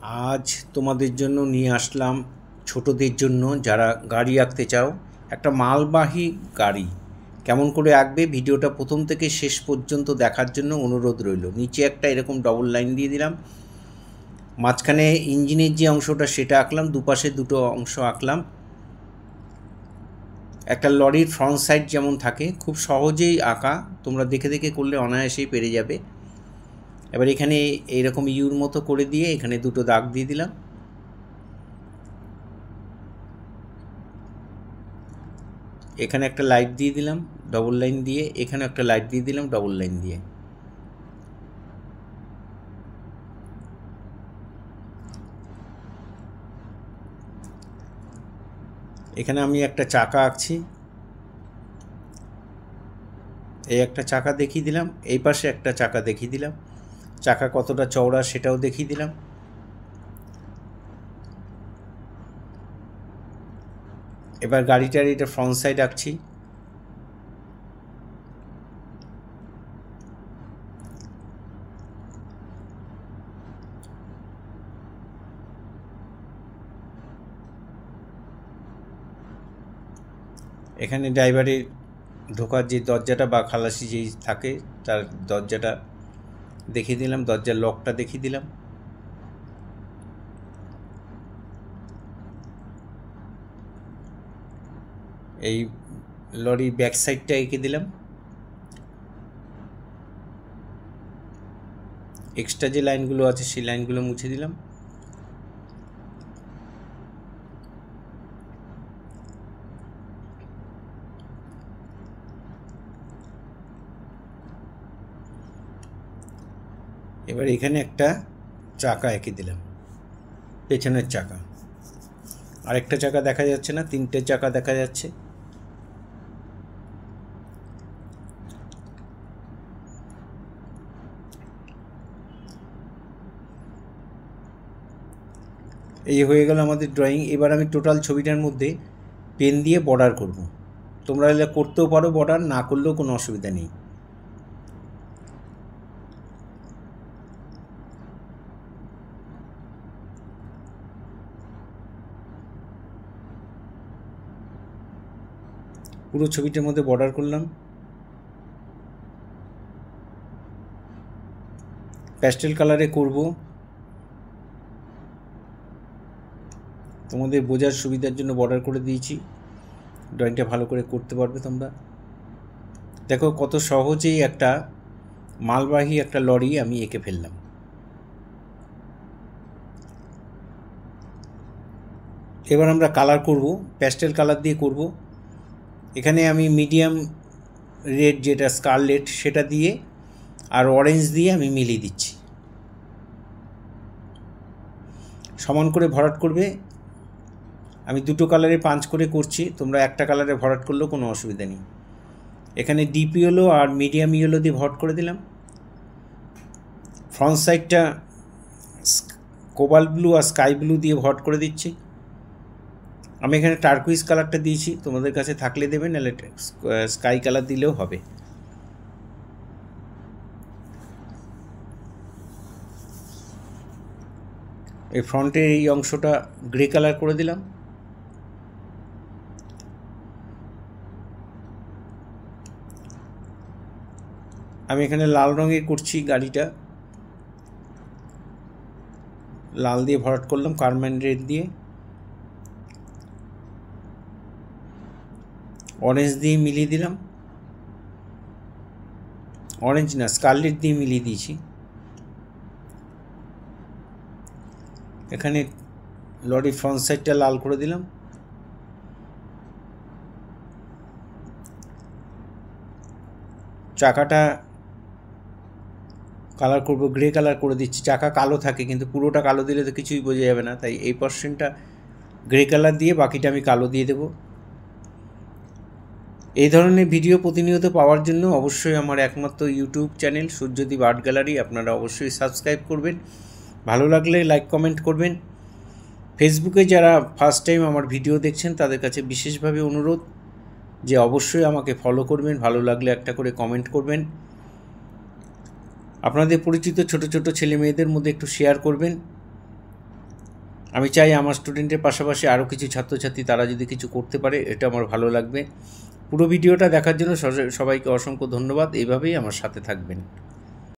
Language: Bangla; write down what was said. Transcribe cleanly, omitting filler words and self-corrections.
আজ তোমাদের জন্য নিয়ে আসলাম ছোটদের জন্য যারা গাড়ি আঁকতে চাও একটা মালবাহী গাড়ি কেমন করে আঁকবে ভিডিওটা প্রথম থেকে শেষ পর্যন্ত দেখার জন্য অনুরোধ রইল। নিচে একটা এরকম ডবল লাইন দিয়ে দিলাম, মাঝখানে ইঞ্জিনের যে অংশটা সেটা আঁকলাম, দুপাশে দুটো অংশ আঁকলাম। একটা লরির ফ্রন্ট সাইড যেমন থাকে খুব সহজেই আঁকা, তোমরা দেখে দেখে করলে অনায়াসেই পেরে যাবে। এবার এখানে এইরকম ইউর মতো করে দিয়ে এখানে দুটো দাগ দিয়ে দিলাম। এখানে একটা লাইট দিয়ে দিলাম ডবল লাইন দিয়ে, এখানে একটা লাইট দিয়ে দিলাম ডবল লাইন দিয়ে। এখানে আমি একটা চাকা আঁকছি, এই একটা চাকা দেখিয়ে দিলাম, এই পাশে একটা চাকা দেখিয়ে দিলাম, চাকা কতটা চওড়া সেটাও দেখিয়ে দিলাম। এবার গাড়িটার এটা ফ্রন্ট সাইড আঁকছি। এখানে ড্রাইভারের ঢোকার যে দরজাটা বা খালাসি যেই থাকে তার দরজাটা দেখিয়ে দিলাম, দরজার লকটা দেখিয়ে দিলাম। এই লরির ব্যাক সাইডটা এঁকে দিলাম। এক্সট্রা যে লাইনগুলো আছে সেই লাইনগুলো মুছে দিলাম। এবার এখানে একটা চাকা এঁকে দিলাম, পেছনের চাকা। আরেকটা চাকা দেখা যাচ্ছে না, তিনটে চাকা দেখা যাচ্ছে। এই হয়ে গেল আমাদের ড্রয়িং। এবার আমি টোটাল ছবিটার মধ্যে পেন দিয়ে বর্ডার করব। তোমরা এগুলো করতেও পারো, বর্ডার না করলেও কোনো অসুবিধা নেই। পুরো ছবিটার মধ্যে বর্ডার করলাম। প্যাস্টেল কালারে করব, তোমাদের বোঝার সুবিধার জন্য বর্ডার করে দিয়েছি। ড্রয়িংটা ভালো করে করতে পারবে তোমরা। দেখো কত সহজেই একটা মালবাহী একটা লরি আমি এঁকে ফেললাম। এবার আমরা কালার করব, প্যাস্টেল কালার দিয়ে করব। এখানে আমি মিডিয়াম রেড যেটা স্কারলেট সেটা দিয়ে আর অরেঞ্জ দিয়ে আমি মিলিয়ে দিচ্ছি। সমান করে ভরাট করবে। আমি দুটো কালারে পাঁচ করে করছি, তোমরা একটা কালারে ভরাট করলেও কোনো অসুবিধা নেই। এখানে ডিপ ইয়েলো আর মিডিয়াম ইয়েলো দিয়ে ভরাট করে দিলাম। ফ্রন্ট সাইডটা কোবাল্ট ব্লু আর স্কাই ব্লু দিয়ে ভরাট করে দিচ্ছি। আমি এখানে টার্কুইজ কালারটা দিয়েছি, তোমাদের কাছে থাকলে দেবে, নাহলে স্কাই কালার দিলেও হবে। এই ফ্রন্টের এই অংশটা গ্রে কালার করে দিলাম। আমি এখানে লাল রঙের করছি গাড়িটা, লাল দিয়ে ভরাট করলাম কারমাইন রেড দিয়ে। অরেঞ্জ দিয়ে মিলিয়ে দিলাম, অরেঞ্জ না স্কারলেট দিয়ে মিলিয়ে দিয়েছি। এখানে লরির ফ্রন্ট সাইডটা লাল করে দিলাম। চাকাটা কালার করব, গ্রে কালার করে দিচ্ছি। চাকা কালো থাকে কিন্তু পুরোটা কালো দিলে তো কিছুই বোঝা যাবে না, তাই এই পার্সেন্টটা গ্রে কালার দিয়ে বাকিটা আমি কালো দিয়ে দেব। এই ধরনের ভিডিও প্রতিনিয়ত পাওয়ার জন্য অবশ্যই আমার একমাত্র YouTube channel Suryadip art gallery আপনারা অবশ্যই সাবস্ক্রাইব করবেন। ভালো লাগলে লাইক কমেন্ট করবেন। ফেসবুকে যারা ফার্স্ট টাইম আমার ভিডিও দেখছেন তাদের কাছে বিশেষভাবে অনুরোধ যে অবশ্যই আমাকে ফলো করবেন, ভালো লাগলে একটা করে কমেন্ট করবেন। আপনাদের পরিচিত ছোট ছোট ছেলে মেয়েদের মধ্যে একটু শেয়ার করবেন। আমি চাই আমার স্টুডেন্টের পাশাপাশি আরও কিছু ছাত্রছাত্রী তারা যদি কিছু করতে পারে, এটা আমার ভালো লাগবে। পুরো ভিডিওটা দেখার জন্য সবাইকে অসংখ্য ধন্যবাদ। এইভাবেই আমার সাথে থাকবেন।